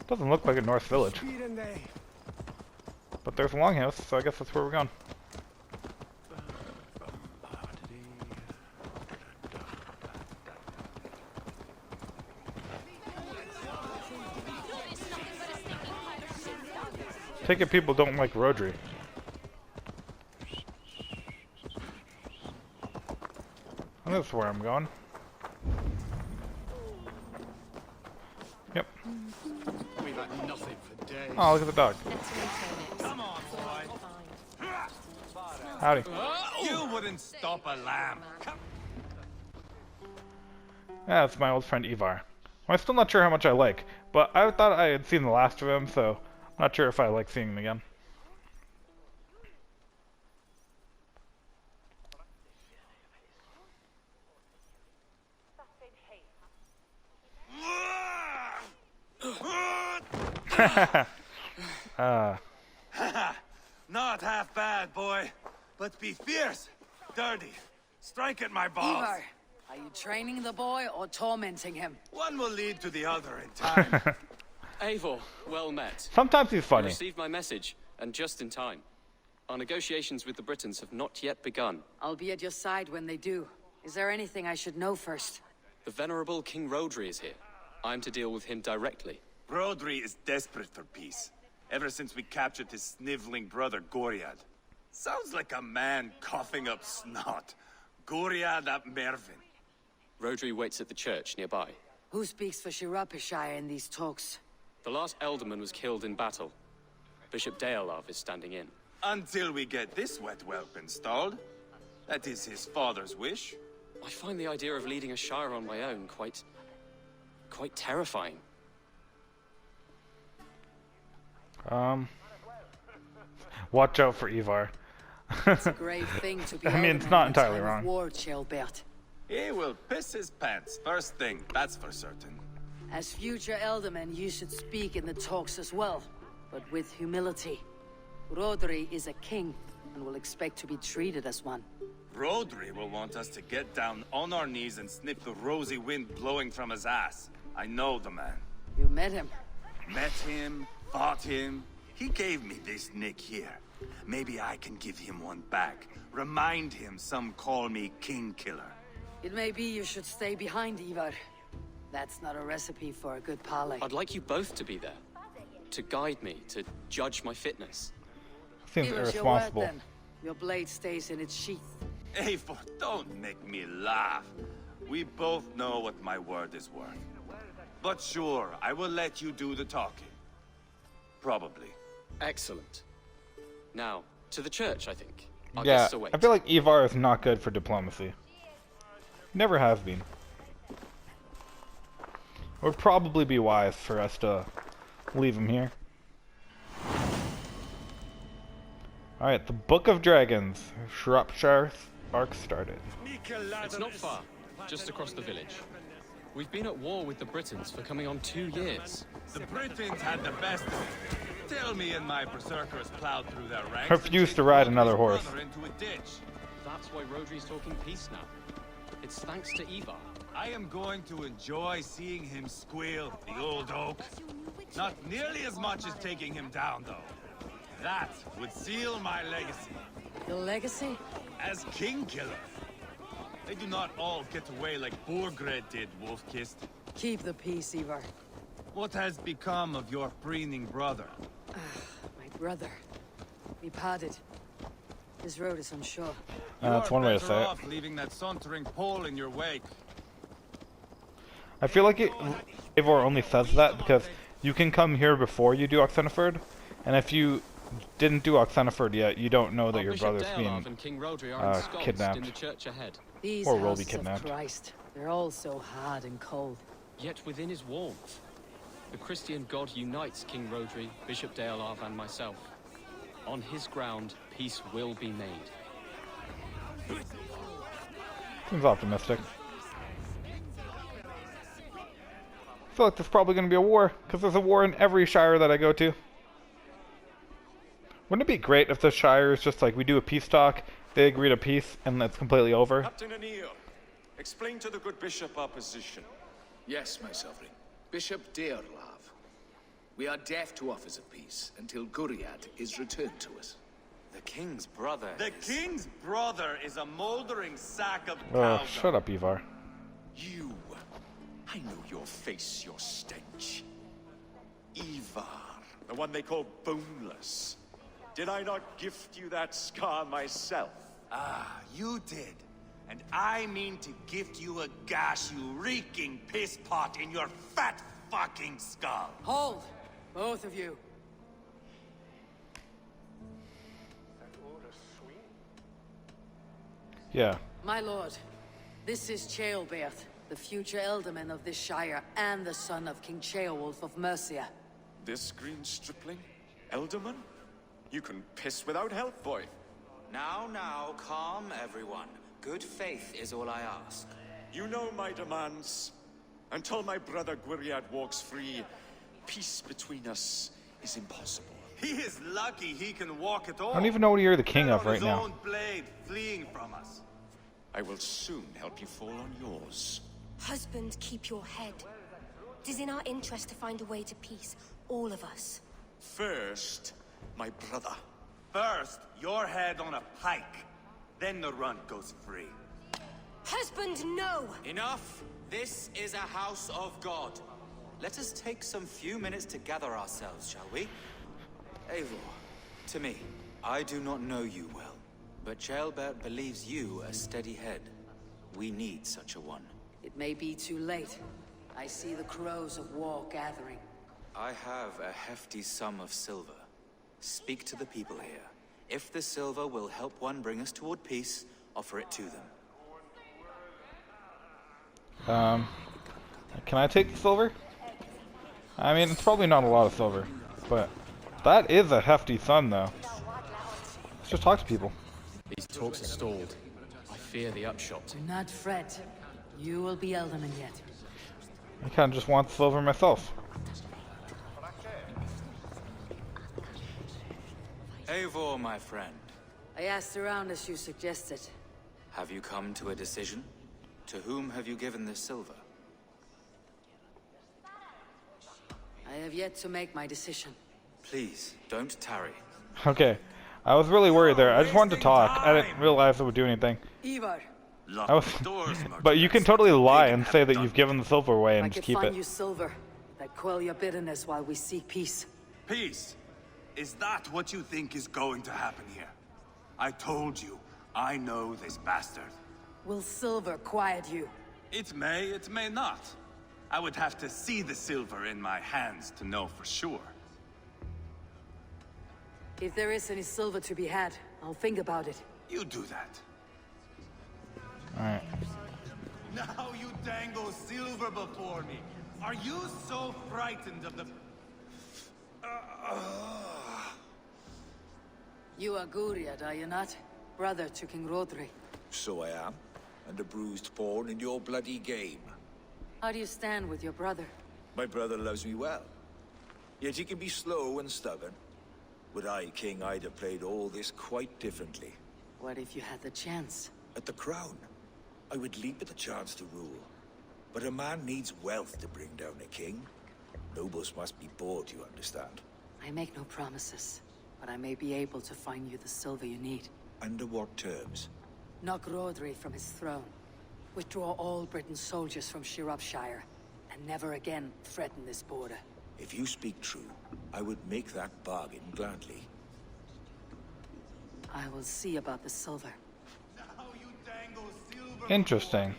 Doesn't look like a North village. But there's a longhouse, so I guess that's where we're going. Take it people don't like Rodri. And that's where I'm going. Yep. We've had nothing for days. Oh, look at the dog. Come on, boy. Howdy. You wouldn't stop a lamb. Yeah, that's my old friend Eivor. I'm still not sure how much I like, but I thought I had seen the last of him, so I'm not sure if I like seeing him again. Not half bad, boy. But be fierce, dirty, strike at my balls. Eivor, are you training the boy or tormenting him? One will lead to the other in time. Eivor, well met. Sometimes he's You funny. received my message, and just in time. Our negotiations with the Britons have not yet begun. I'll be at your side when they do. Is there anything I should know first? The venerable King Rodri is here. I'm to deal with him directly. Rodri is desperate for peace, ever since we captured his sniveling brother Goriad. Sounds like a man coughing up snot. Goriad ap Mervin. Rodri waits at the church nearby. Who speaks for Shirapishire in these talks? The last alderman was killed in battle. Bishop Deolav is standing in. Until we get this wet whelp installed. That is his father's wish. I find the idea of leading a shire on my own quite quite terrifying. Watch out for Eivor. It's a great thing to be I mean, it's not entirely wrong. War, Chilbert. He will piss his pants, first thing, that's for certain. As future Elderman, you should speak in the talks as well, but with humility. Rodri is a king, and will expect to be treated as one. Rodri will want us to get down on our knees and sniff the rosy wind blowing from his ass. I know the man. You met him. Met him, fought him. He gave me this nick here. Maybe I can give him one back. Remind him some call me King Killer. It may be you should stay behind, Eivor. That's not a recipe for a good parley. I'd like you both to be there. To guide me, to judge my fitness. Seems Give us your irresponsible. word, then. Your blade stays in its sheath. Eivor, don't make me laugh. We both know what my word is worth. But sure, I will let you do the talking. Probably. Excellent. Now, to the church, I think. Our Yeah, guests await. I feel like Eivor is not good for diplomacy. Never has been. It would probably be wise for us to leave him here. Alright, the Book of Dragons. Shropshire arc started. It's not far, just across the village. We've been at war with the Britons for coming on 2 years. The Britons had the best of it. Tell me and my berserkers plowed through their ranks. Refuse to ride another horse. Into a ditch. That's why Rodri's talking peace now. It's thanks to Eivor. I am going to enjoy seeing him squeal, the old oak. Not nearly as much as taking him down, though. That would seal my legacy. Your legacy? As King Killer. They do not all get away like Borgred did, Wolf-Kissed. Keep the peace, Eivor. What has become of your preening brother? My brother. We parted. This road is unsure. That's one way to say it. Off leaving that sauntering pole in your wake. I feel like Eivor only says that because you can come here before you do Oxenford, and if you didn't do Oxenford yet, you don't know that your brother's being and King Rodri are ensconced kidnapped. in the church ahead. These Or will be houses kidnapped. of Christ, they're all so hard and cold. Yet within his warmth, the Christian God unites King Rodri, Bishop Deolarv, and myself. On his ground, peace will be made. Seems optimistic. I feel like there's probably going to be a war, because there's a war in every shire that I go to. Wouldn't it be great if the shire is just like, we do a peace talk, they agree to peace, and it's completely over? Captain Anil, explain to the good bishop our position. Yes, my sovereign. Bishop Deolarv. We are deaf to offers of peace until Guriad is returned to us. The king's brother The king's brother is a moldering sack of Oh, cow shut up, Eivor. You. I know your face, your stench. Eivor, the one they call boneless. Did I not gift you that scar myself? Ah, you did. And I mean to gift you a gash, you reeking piss pot in your fat fucking skull. Hold! Both of you. Yeah. My lord, this is Ceolbert, the future Elderman of this shire and the son of King Ceolwulf of Mercia. This green stripling? Elderman? You can piss without help, boy. Now, calm everyone. Good faith is all I ask. You know my demands. Until my brother Gwiriad walks free, peace between us is impossible. He is lucky he can walk at all. I don't even know what you're the king of right his now. own blade fleeing from us. I will soon help you fall on yours. Husband, keep your head. It is in our interest to find a way to peace, all of us. First, my brother. First, your head on a pike. Then the runt goes free. Husband, no! Enough! This is a house of God. Let us take some few minutes to gather ourselves, shall we? Eivor, to me, I do not know you well, but Ceolbert believes you a steady head. We need such a one. It may be too late. I see the crows of war gathering. I have a hefty sum of silver. Speak to the people here. If the silver will help one bring us toward peace, offer it to them. Can I take the silver? I mean, it's probably not a lot of silver, but that is a hefty sum, though. Let's just talk to people. These talks are stalled. I fear the upshot. Do not fret. You will be Elderman yet. I kind of just want the silver myself. Eivor, my friend. I asked around as you suggested. Have you come to a decision? To whom have you given this silver? I have yet to make my decision. Please, don't tarry. Okay. I was really worried there. I just wanted to talk. I didn't realize it would do anything. Eivor. But you can totally lie and say that you've given the silver away and just keep I could it. find you silver. That quell your bitterness while we seek peace. Peace? Is that what you think is going to happen here? I told you, I know this bastard. Will silver quiet you? It may not. I would have to see the silver in my hands to know for sure. If there is any silver to be had, I'll think about it. You do that. Alright. Now you dangle silver before me. Are you so frightened of the... You are Guriad, are you not? Brother to King Rodri. So I am, and a bruised pawn in your bloody game. How do you stand with your brother? My brother loves me well. Yet he can be slow and stubborn. Were I king, I'd have played all this quite differently. What if you had the chance? At the crown, I would leap at the chance to rule. But a man needs wealth to bring down a king. Nobles must be bought, you understand. I make no promises, but I may be able to find you the silver you need. Under what terms? Knock Rodri from his throne. Withdraw all Britain's soldiers from Shropshire, and never again threaten this border. If you speak true, I would make that bargain gladly. I will see about the silver. Interesting.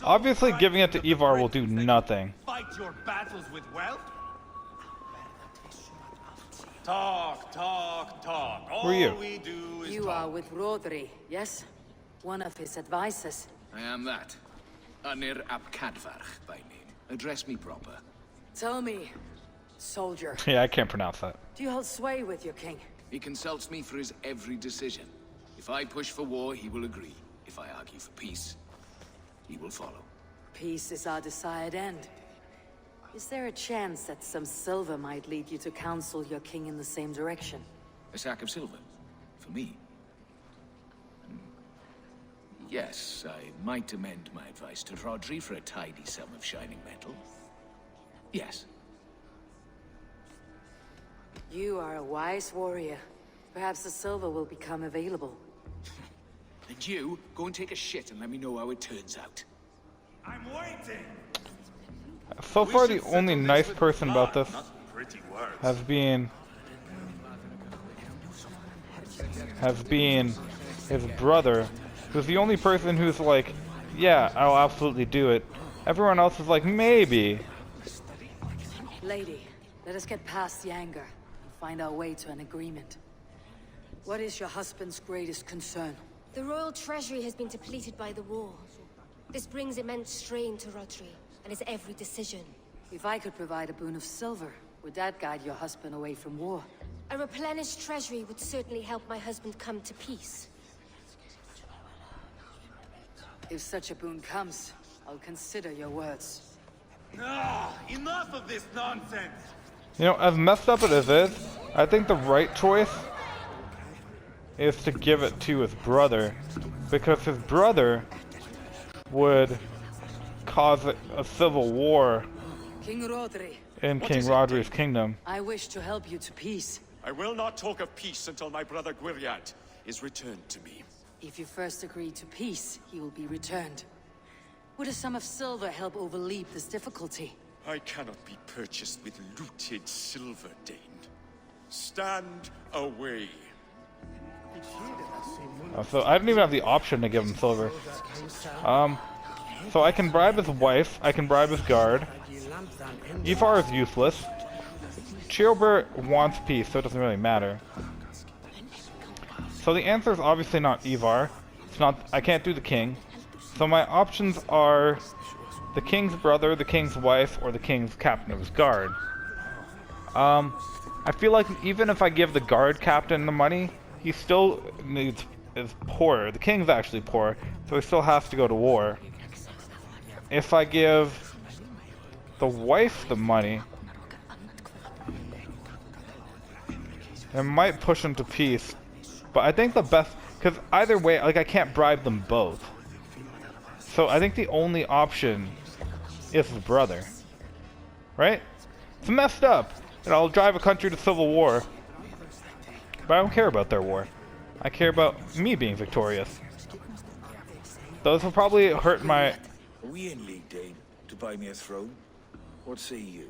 Obviously, giving it to Eivor will do nothing. Fight your battles with wealth? Talk. Who are you? All we do is You are with Rodri, yes? One of his advisors. I am that. Anir ap Cadvarch by name. Address me proper. Tell me, soldier. Yeah, I can't pronounce that. Do you hold sway with your king? He consults me for his every decision. If I push for war, he will agree. If I argue for peace, he will follow. Peace is our desired end. Is there a chance that some silver might lead you to counsel your king in the same direction? A sack of silver? For me? Yes, I might amend my advice to Rodri for a tidy sum of shining metal. Yes. You are a wise warrior. Perhaps the silver will become available. And you, go and take a shit and let me know how it turns out. I'm waiting. So far, the only nice person about this has been his brother, who's the only person who's like, yeah, I'll absolutely do it. Everyone else is like, maybe. Lady, let us get past the anger and find our way to an agreement. What is your husband's greatest concern? The royal treasury has been depleted by the war. This brings immense strain to Rodri and his every decision. If I could provide a boon of silver, would that guide your husband away from war? A replenished treasury would certainly help my husband come to peace. If such a boon comes, I'll consider your words. Enough of this nonsense! You know, as messed up as it is, I think the right choice is to give it to his brother, because his brother would cause a civil war King Rodri. in King Rodri's kingdom. I wish to help you to peace. I will not talk of peace until my brother Gwiriad is returned to me. If you first agree to peace, he will be returned. Would a sum of silver help overleap this difficulty? I cannot be purchased with looted silver, Dane. Stand away. So I didn't even have the option to give him silver. So I can bribe his wife, I can bribe his guard. Eivor is useless. Chilbert wants peace, so it doesn't really matter. So the answer is obviously not Eivor. It's not. I can't do the king. So my options are the king's brother, the king's wife, or the king's captain of his guard. I feel like even if I give the guard captain the money, he still is poor. The king's actually poor, so he still has to go to war. If I give the wife the money, it might push him to peace. But I think the best, because either way, like, I can't bribe them both. So I think the only option is his brother. Right? It's messed up. And I'll drive a country to civil war. But I don't care about their war. I care about me being victorious. Those will probably hurt my... Are we in league, Dane, to buy me a throne? What say you?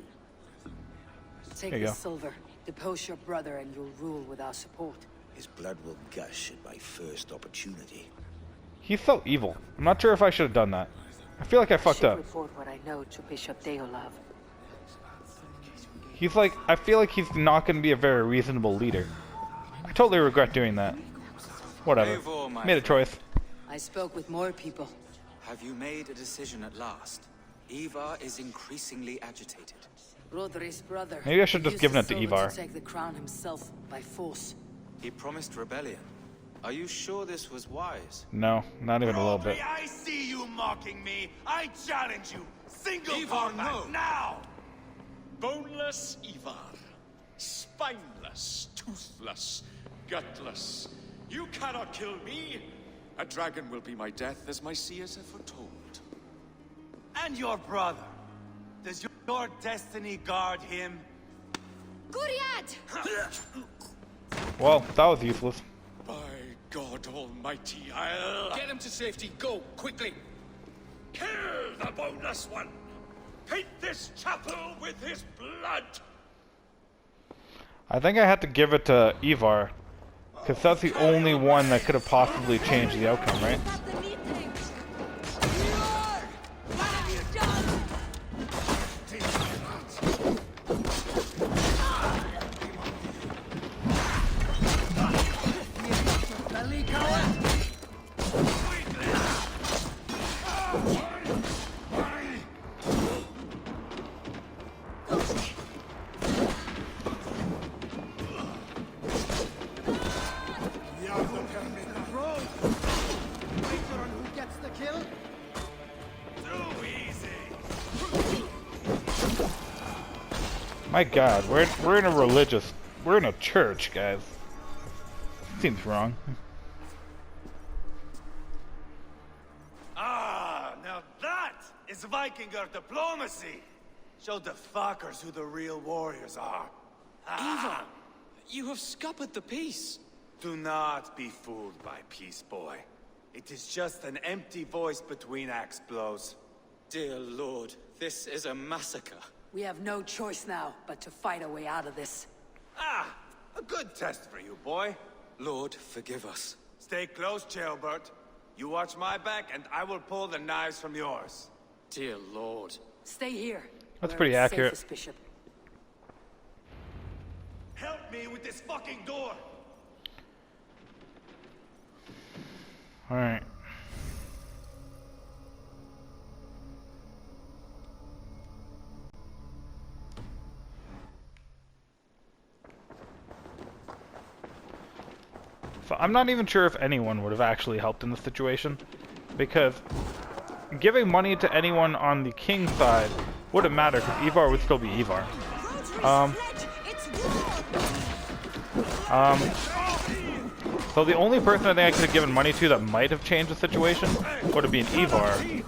Take There you the go. silver, depose your brother, and you'll rule with our support. His blood will gush at my first opportunity. He's so evil. I'm not sure if I should have done that. I feel like I fucked up. Report what I know to Bishop Deolav. He's like, I feel like he's not going to be a very reasonable leader. I totally regret doing that. Whatever. Eivor, my Made a choice. I spoke with more people. Have you made a decision at last? Eivor is increasingly agitated. Roderi's brother. Maybe I should have just used given the it to silver Eivor. To take the crown himself by force. He promised rebellion. Are you sure this was wise? No, not even a little bit. I see you mocking me. I challenge you. Single Eivor, combat no. now. Boneless Eivor. Spineless, toothless, gutless. You cannot kill me. A dragon will be my death, as my seers have foretold. And your brother. Does your destiny guard him? Guriad! Well, that was useless. By God Almighty, I'll... Get him to safety. Go, quickly. Kill the boneless one! Paint this chapel with his blood! I think I had to give it to Eivor, because that's the only one that could have possibly changed the outcome, right? My God, we're in a church, guys. Seems wrong. Ah, now that is Vikinger diplomacy. Show the fuckers who the real warriors are. Eivor, you have scuppered the peace. Do not be fooled by peace, boy. It is just an empty voice between axe blows. Dear Lord, this is a massacre. We have no choice now but to fight our way out of this. Ah, a good test for you, boy. Lord, forgive us. Stay close, Jailbert. You watch my back, and I will pull the knives from yours. Dear Lord. Stay here. That's We're pretty as accurate. safe as Bishop. Help me with this fucking door! Alright. So I'm not even sure if anyone would have actually helped in this situation, because giving money to anyone on the king's side wouldn't matter, because Eivor would still be Eivor. So the only person I think I could have given money to that might have changed the situation would have been Eivor.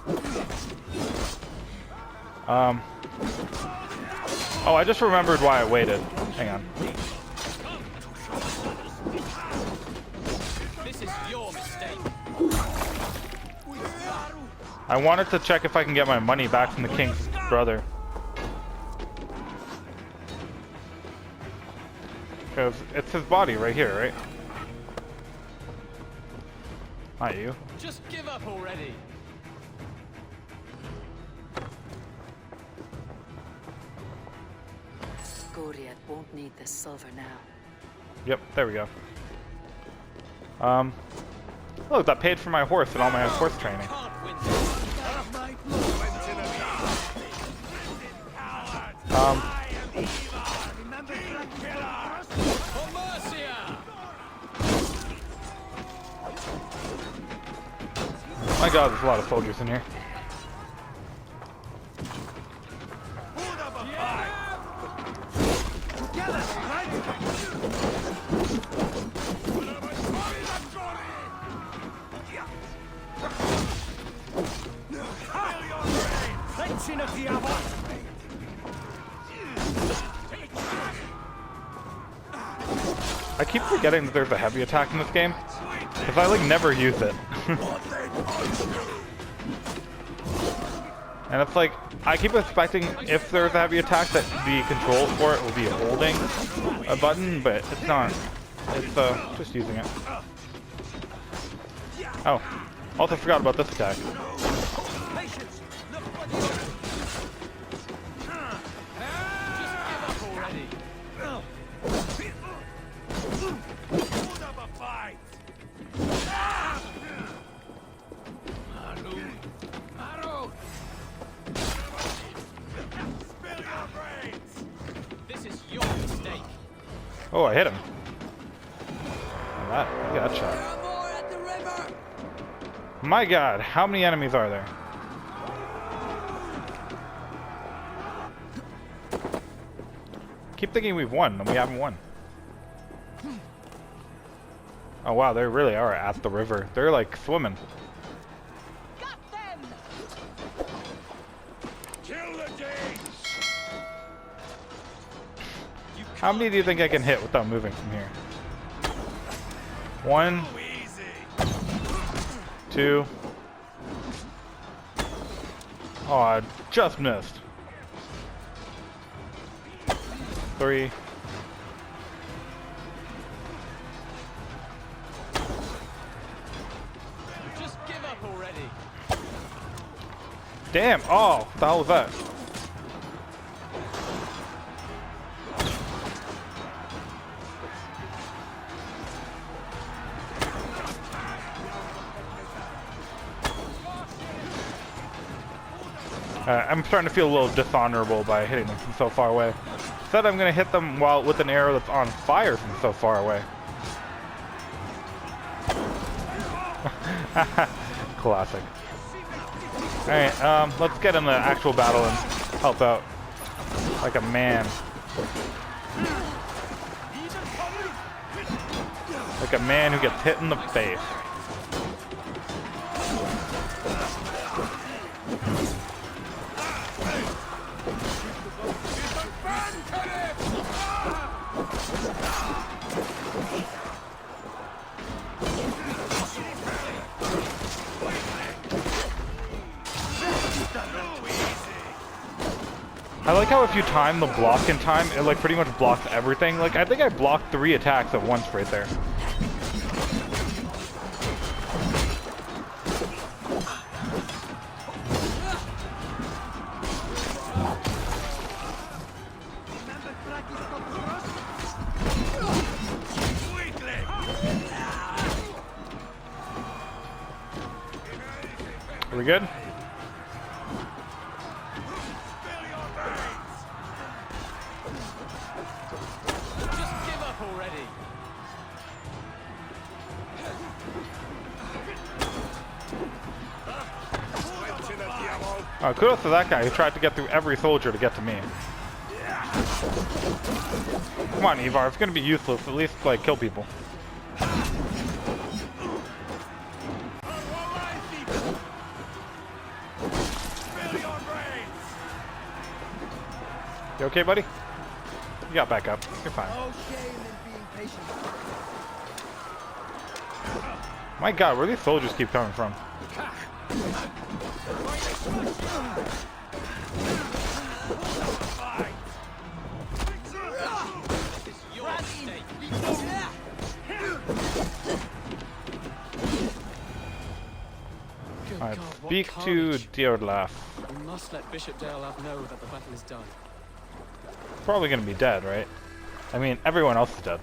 Oh, I just remembered why I waited. Hang on. This is your mistake. I wanted to check if I can get my money back from the king's brother. Because it's his body right here, right? Not you. Just give up already. Guriad won't need this silver now. Yep, there we go. Look, that paid for my horse and all my horse training. My god, there's a lot of soldiers in here. I keep forgetting that there's a heavy attack in this game, because I like never use it. And it's like, I keep expecting if there's a heavy attack that the control for it will be holding a button, but it's not. It's just using it. Oh, also forgot about this attack. Oh, I hit him. Look at that shot. My god, how many enemies are there? Keep thinking we've won, and we haven't won. Oh wow, they really are at the river. They're like swimming. How many do you think I can hit without moving from here? 1, 2. Oh, I just missed. 3. Just give up already. Damn! Oh, what the hell was that? I'm starting to feel a little dishonorable by hitting them from so far away. Instead, I'm going to hit them while with an arrow that's on fire from so far away. Classic. Alright, let's get in the actual battle and help out like a man. Like a man who gets hit in the face. I like how if you time the block in time, it like pretty much blocks everything. Like I think I blocked 3 attacks at once right there. Are we good? Oh, kudos to that guy who tried to get through every soldier to get to me. Come on, Eivor, it's gonna be useless. At least, like, kill people. You okay, buddy? You got back up. You're fine. My god, where do these soldiers keep coming from? Alright, speak to Deodlaf. We must let Bishop Deolaf know that the battle is done. Probably gonna be dead, right? I mean, everyone else is dead.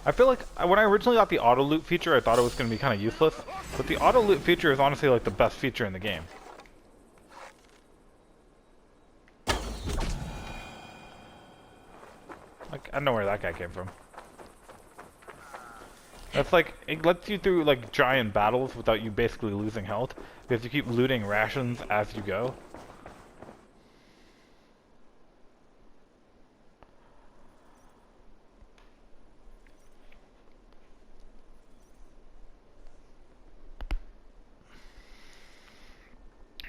I feel like when I originally got the auto loot feature, I thought it was going to be kind of useless, but the auto loot feature is honestly like the best feature in the game. Like, I don't know where that guy came from. That's like, it lets you through like giant battles without you basically losing health, because you keep looting rations as you go.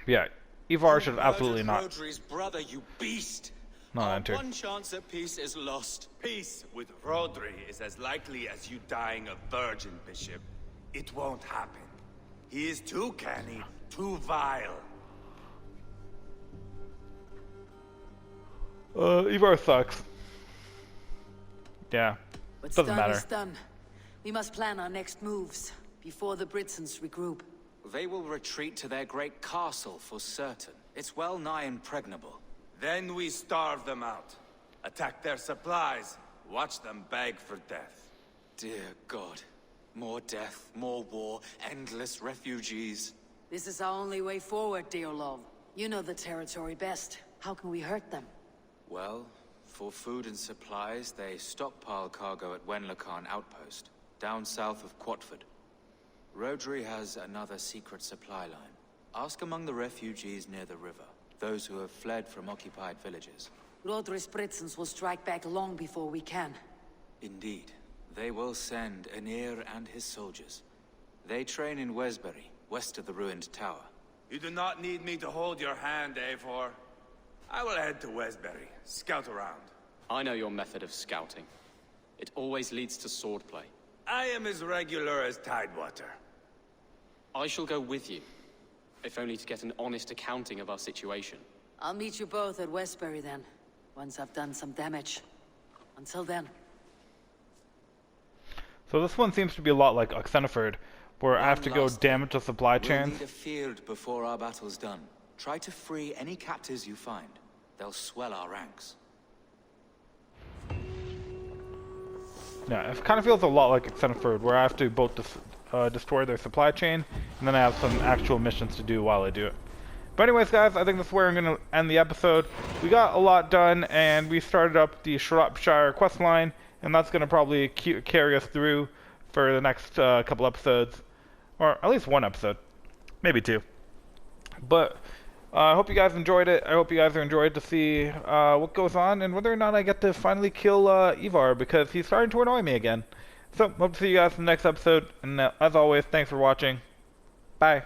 Yeah, Eivor should absolutely not. Rodri's brother, you beast! Not enter. One chance at peace is lost. Peace with Rodri is as likely as you dying a virgin, Bishop. It won't happen. He is too canny, too vile. Eivor sucks. Yeah, What's doesn't done matter. is done. We must plan our next moves before the Britons regroup. They will retreat to their great castle for certain. It's well nigh impregnable. Then we starve them out. Attack their supplies. Watch them beg for death. Dear God. More death, more war, endless refugees. This is our only way forward, Deolov. You know the territory best. How can we hurt them? Well, for food and supplies, they stockpile cargo at Wenlacan Outpost, down south of Quatford. Rodri has another secret supply line. Ask among the refugees near the river, those who have fled from occupied villages. Rodri's Britons will strike back long before we can. Indeed. They will send Anir and his soldiers. They train in Wesbury, west of the ruined tower. You do not need me to hold your hand, Eivor. I will head to Wesbury, scout around. I know your method of scouting. It always leads to swordplay. I am as regular as Tidewater. I shall go with you, if only to get an honest accounting of our situation. I'll meet you both at Westbury then, once I've done some damage. Until then. So this one seems to be a lot like Oxenford, where I have to go damage the supply We'll chains. need a field before our battle's done. Try to free any captives you find. They'll swell our ranks. Yeah, it kind of feels a lot like Oxenford, where I have to both destroy their supply chain, and then I have some actual missions to do while I do it. But anyways, guys, I think that's where I'm going to end the episode. We got a lot done, and we started up the Shropshire quest line, and that's going to probably carry us through for the next couple episodes, or at least one episode, maybe two. But I hope you guys enjoyed it. I hope you guys are enjoyed to see what goes on, and whether or not I get to finally kill Eivor, because he's starting to annoy me again. So, hope to see you guys in the next episode, and as always, thanks for watching. Bye.